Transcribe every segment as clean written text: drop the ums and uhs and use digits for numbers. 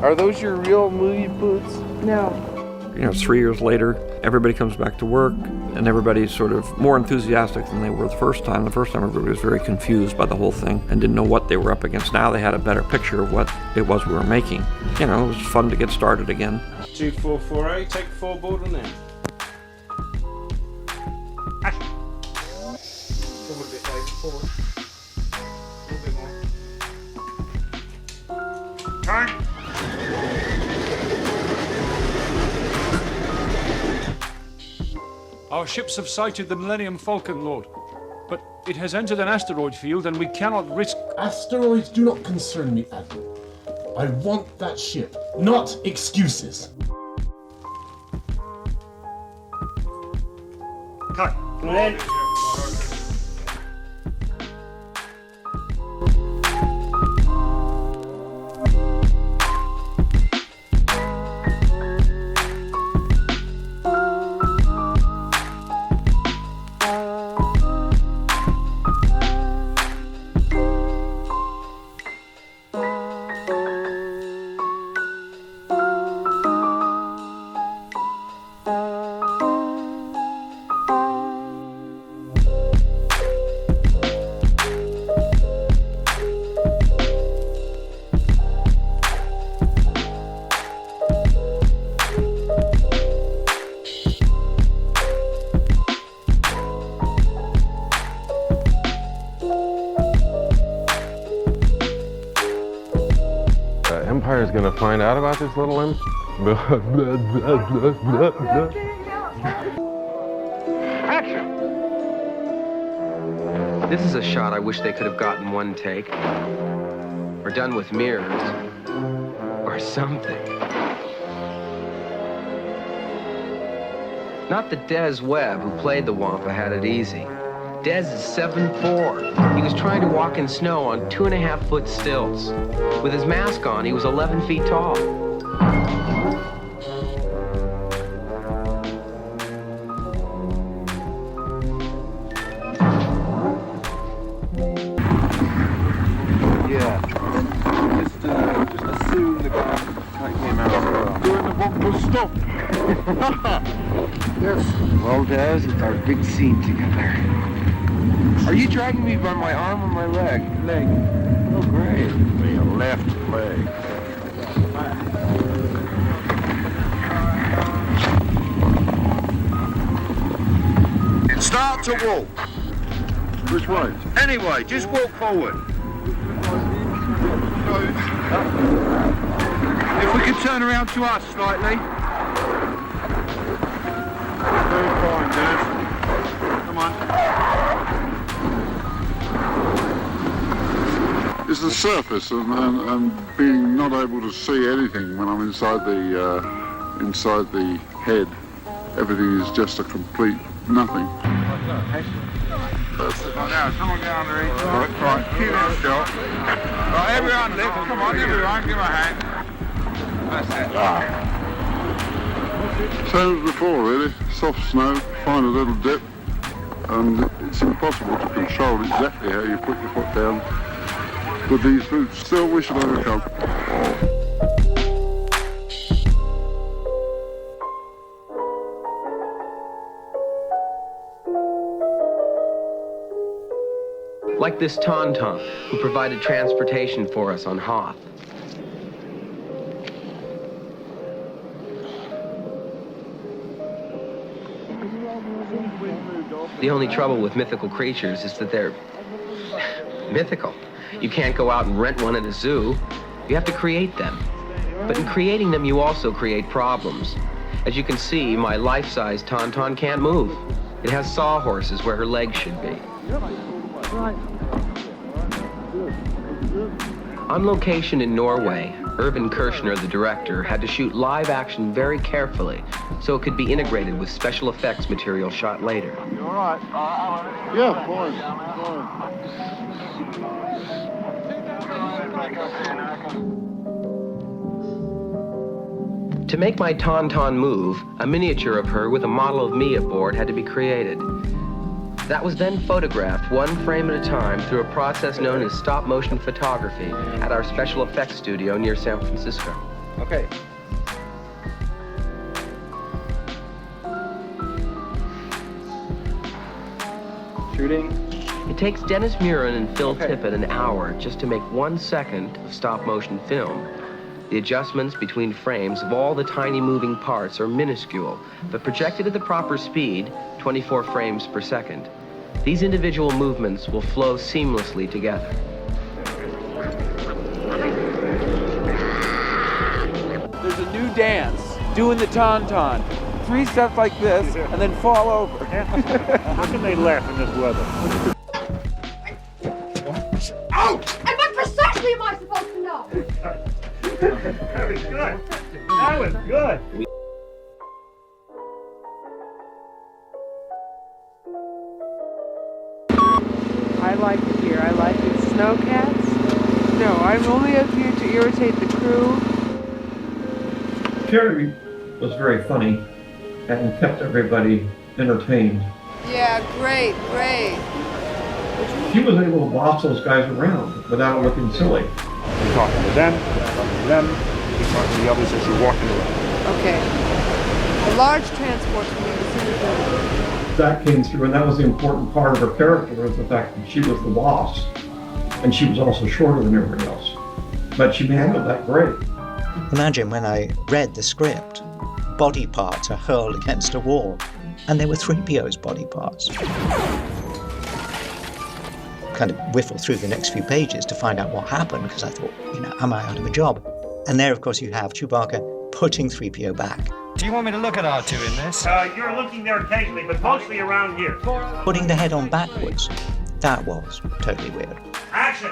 Are those your real movie boots? No. 3 years later, everybody comes back to work, and everybody's sort of more enthusiastic than they were the first time. The first time, everybody was very confused by the whole thing and didn't know what they were up against. Now they had a better picture of what it was we were making. It was fun to get started again. 244A, take 4 board on them. Forward a bit, Dave, forward. A little bit more. Turn! Our ships have sighted the Millennium Falcon, Lord. But it has entered an asteroid field and we cannot risk... Asteroids do not concern me, Admiral. I want that ship, not excuses. Cut. Come on. Empire's gonna find out about this little imp. Action! This is a shot I wish they could have gotten one take. Or done with mirrors. Or something. Not that Des Webb, who played the Wampa, had it easy. Des is 7'4". He was trying to walk in snow on 2.5-foot stilts. With his mask on, he was 11 feet tall. Yeah. Just assume the guy taking him out. Doing the Wampa stop. Yes. Well, Des, it's our big scene together. Are you dragging me by my arm or my leg? Leg. Oh, great. Your left leg. Start to walk. Which way? Anyway, just walk forward. If we could turn around to us slightly. Very fine, Des. Come on. Is the surface and being not able to see anything when I'm inside the head. Everything is just a complete nothing. Right now, someone get underneath. Right, keep it still. Right, everyone lift. Come on, everyone, give a hand. That's it. Same as before, really. Soft snow, find a little dip, and it's impossible to control exactly how you put your foot down with these boots. Still, we should overcome. Like this Tauntaun, who provided transportation for us on Hoth. The only trouble with mythical creatures is that they're mythical. You can't go out and rent one at a zoo. You have to create them. But in creating them, you also create problems. As you can see, my life-size Tauntaun can't move. It has sawhorses where her legs should be. On location in Norway, Irvin Kershner, the director, had to shoot live action very carefully so it could be integrated with special effects material shot later. You all right? Yeah, fine. To make my Tauntaun move, a miniature of her with a model of me aboard had to be created. That was then photographed one frame at a time through a process known as stop-motion photography at our special effects studio near San Francisco. Okay. Shooting. It takes Dennis Muren and Phil Tippett an hour just to make 1 second of stop-motion film. The adjustments between frames of all the tiny moving parts are minuscule, but projected at the proper speed, 24 frames per second. These individual movements will flow seamlessly together. There's a new dance, doing the tauntaun. 3 steps like this, and then fall over. How can they laugh in this weather? Ouch! And what precisely am I supposed to know? That was good. That was good. I like it here. I like it. Snowcats? No, I'm only up here to irritate the crew. Jerry was very funny and kept everybody entertained. Yeah, great. He was able to boss those guys around without looking silly. You're talking to them, you're talking to the others as you're walking around. Okay. A large transport from the That came through, and that was the important part of her character, was the fact that she was the boss, and she was also shorter than everybody else. But she handled that great. Imagine when I read the script, body parts are hurled against a wall, and they were 3PO's body parts. Kind of whiffle through the next few pages to find out what happened, because I thought, am I out of a job? And there, of course, you have Chewbacca putting 3PO back. Do you want me to look at R2 in this? You're looking there occasionally, but mostly around here. Putting the head on backwards, that was totally weird. Action!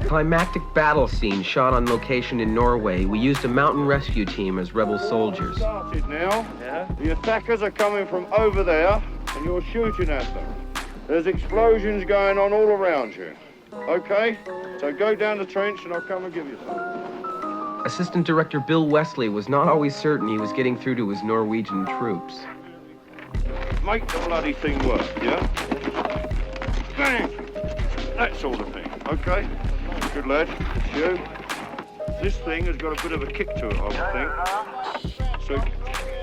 Climactic battle scene shot on location in Norway. We used a mountain rescue team as rebel soldiers. Started now. Yeah. The attackers are coming from over there, and you're shooting at them. There's explosions going on all around you. Okay? So go down the trench, and I'll come and give you some. Assistant Director Bill Wesley was not always certain he was getting through to his Norwegian troops. Make the bloody thing work, yeah? Bang! That sort of thing, okay? Good lad, it's you. This thing has got a bit of a kick to it, I would think. So,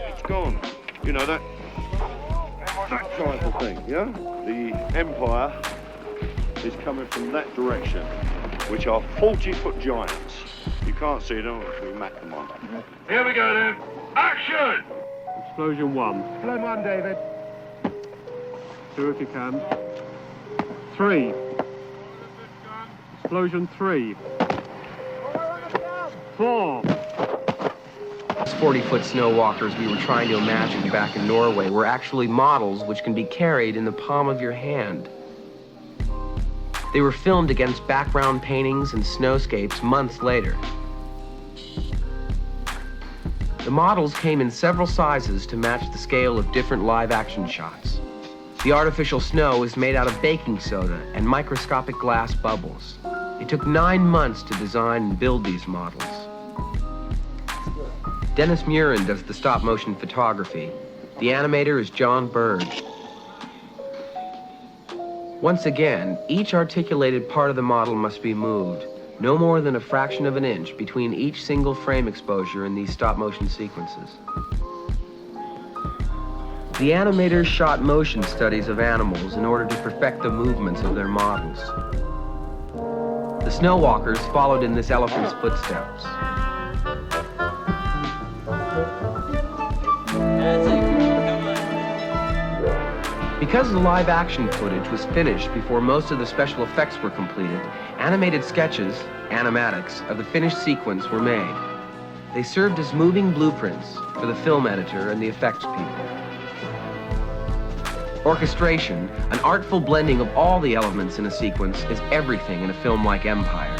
it's gone. You know, that type of thing, yeah? The Empire is coming from that direction, which are 40-foot giants. You can't see them if we map them on. Here we go then. Action! Explosion 1. Flood 1, David. 2 if you can. 3. Explosion 3. 4. These 40-foot snow walkers we were trying to imagine back in Norway were actually models which can be carried in the palm of your hand. They were filmed against background paintings and snowscapes months later. The models came in several sizes to match the scale of different live-action shots. The artificial snow is made out of baking soda and microscopic glass bubbles. It took 9 months to design and build these models. Dennis Muren does the stop-motion photography. The animator is John Bird. Once again, each articulated part of the model must be moved, no more than a fraction of an inch between each single frame exposure in these stop-motion sequences. The animators shot motion studies of animals in order to perfect the movements of their models. The snow walkers followed in this elephant's footsteps. Because the live-action footage was finished before most of the special effects were completed, animated sketches, animatics, of the finished sequence were made. They served as moving blueprints for the film editor and the effects people. Orchestration, an artful blending of all the elements in a sequence, is everything in a film like Empire.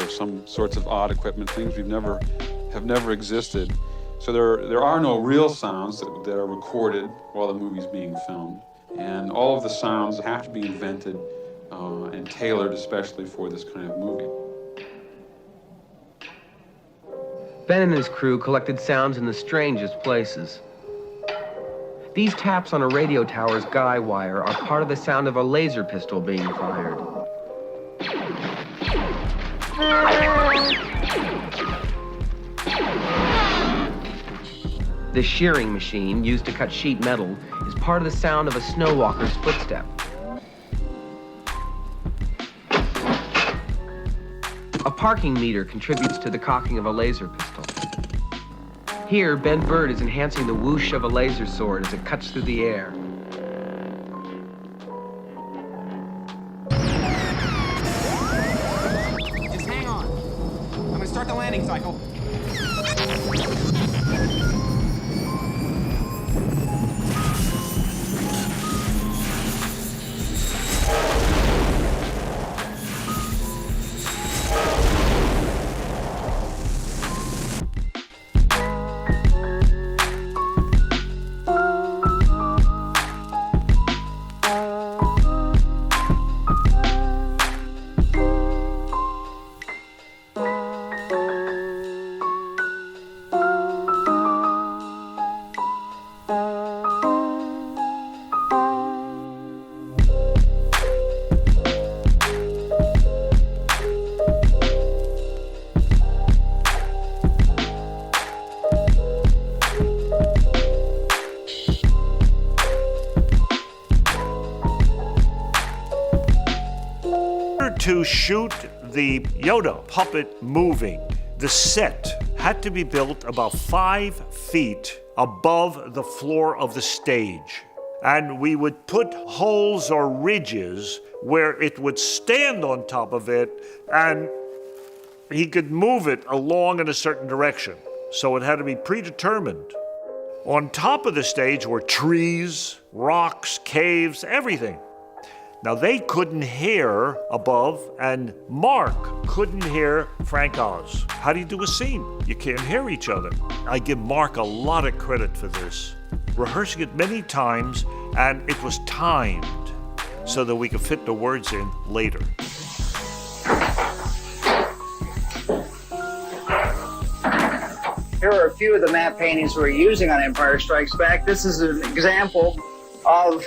Some sorts of odd equipment, things have never existed. So there are no real sounds that are recorded while the movie's being filmed. And all of the sounds have to be invented and tailored especially for this kind of movie. Ben and his crew collected sounds in the strangest places. These taps on a radio tower's guy wire are part of the sound of a laser pistol being fired. The shearing machine used to cut sheet metal is part of the sound of a snow walker's footstep. A parking meter contributes to the cocking of a laser pistol. Here, Ben Bird is enhancing the whoosh of a laser sword as it cuts through the air. Just hang on. I'm gonna start the landing cycle. To shoot the Yoda puppet moving, the set had to be built about 5 feet above the floor of the stage. And we would put holes or ridges where it would stand on top of it and he could move it along in a certain direction. So it had to be predetermined. On top of the stage were trees, rocks, caves, everything. Now, they couldn't hear above, and Mark couldn't hear Frank Oz. How do you do a scene? You can't hear each other. I give Mark a lot of credit for this. Rehearsing it many times, and it was timed so that we could fit the words in later. Here are a few of the matte paintings we're using on Empire Strikes Back. This is an example of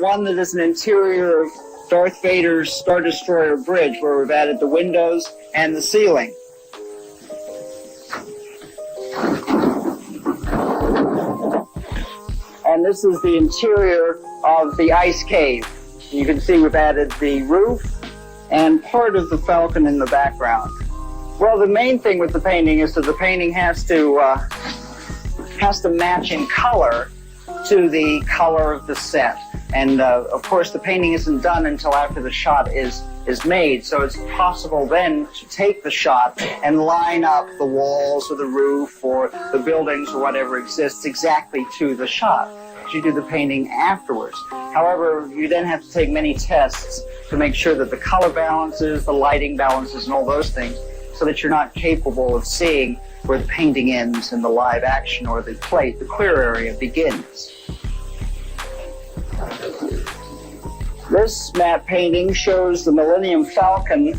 one that is an interior of Darth Vader's Star Destroyer bridge, where we've added the windows and the ceiling. And this is the interior of the ice cave. You can see we've added the roof and part of the Falcon in the background. Well, the main thing with the painting is that the painting has to match in color to the color of the set. And of course, the painting isn't done until after the shot is made. So it's possible then to take the shot and line up the walls or the roof or the buildings or whatever exists exactly to the shot. You do the painting afterwards. However, you then have to take many tests to make sure that the color balances, the lighting balances, and all those things, so that you're not capable of seeing where the painting ends and the live action or the plate, the clear area, begins. This matte painting shows the Millennium Falcon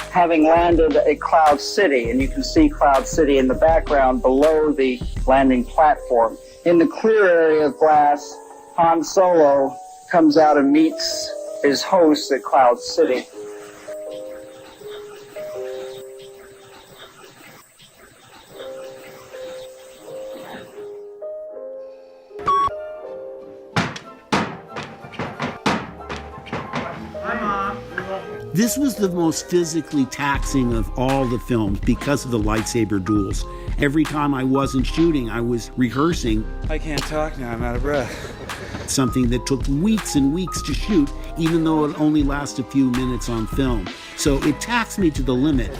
having landed at Cloud City, and you can see Cloud City in the background below the landing platform. In the clear area of glass, Han Solo comes out and meets his hosts at Cloud City. This was the most physically taxing of all the films because of the lightsaber duels. Every time I wasn't shooting, I was rehearsing. I can't talk now, I'm out of breath. Something that took weeks and weeks to shoot, even though it only lasts a few minutes on film. So it taxed me to the limit.